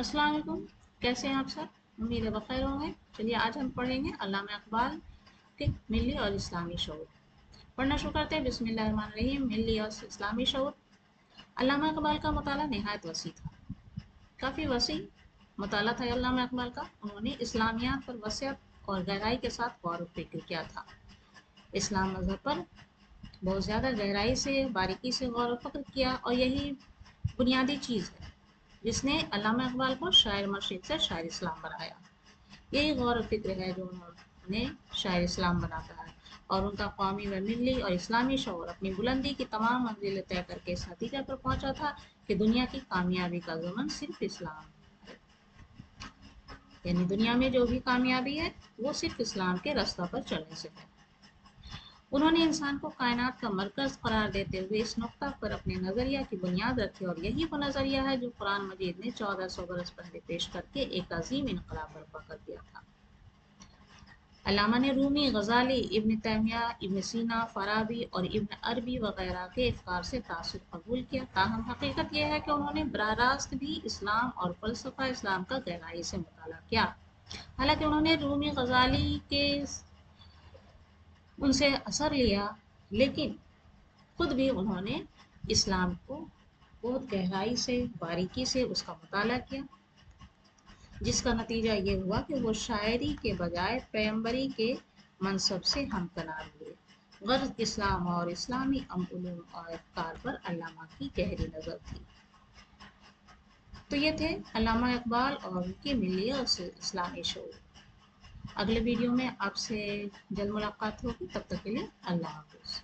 अस्सलाम वालेकुम। कैसे हैं आप सब? उम्मीद है बखैर होंगे। चलिए आज हम पढ़ेंगे अल्लामा इकबाल के मिली और इस्लामी शऊर। पढ़ना शुरू करते हैं। बिस्मिल्लाहिर्रहमानिर्रहीम। मिली और इस्लामी शऊर। अल्लामा इकबाल का मुताला नहायत वसी था, काफ़ी वसी मुताला था अल्लामा इकबाल का। उन्होंने इस्लामियात पर वसीयत और गहराई के साथ गौर व फिक्र किया था। इस्लाम मज़हब पर बहुत ज़्यादा गहराई से बारीकी से गौर व फिक्र किया और यही बुनियादी चीज़ है जिसने अल्लामा इकबाल को शायर मर्शिद से शायर इस्लाम बनाया। यही गौर व फिक्र है जो उन्होंने शायर इस्लाम बनाता है। और उनका कौमी व मिली और इस्लामी शऊर अपनी बुलंदी की तमाम मंजिलें तय करके इस नतीजे पर पहुंचा था कि दुनिया की कामयाबी का ज़मन सिर्फ इस्लाम है। यानी दुनिया में जो भी कामयाबी है वो सिर्फ इस्लाम के रास्ता पर चलने से है। उन्होंने इंसान को कायनात का मरकज़ करार देते हुए इस नुक्ता पर अपने नज़रिया की बुनियाद रखी और यही वो नज़रिया है जो कुरान मजीद ने 1400 बरस पहले पेश करके एक अजीम इनकलाब बर्पा कर दिया था। अल्लामा ने रूमी, गजाली, इब्न तैमिया, इब्न सीना, फराबी और इब्न अरबी वगैरह के अफकार से तासुर कबूल किया। ताहम हकीकत यह है कि उन्होंने बराह रास्त भी इस्लाम और फ़लसफ़ा इस्लाम का गहराई से मुताला किया। हालांकि उन्होंने रूमी, गजाली के उनसे असर लिया, लेकिन खुद भी उन्होंने इस्लाम को बहुत गहराई से बारीकी से उसका मुताला किया, जिसका नतीजा ये हुआ कि वो शायरी के बजाय पैगंबरी के मनसब से हमकनार हुए। गर्ज इस्लाम और इस्लामी उलूम और अफकार पर अल्लामा की गहरी नज़र थी। तो ये थे अल्लामा इकबाल और उनकी मिली और इस्लामी शऊर। अगले वीडियो में आपसे जल्द मुलाकात होगी। तब तक के लिए अल्लाह हाफ़िज़।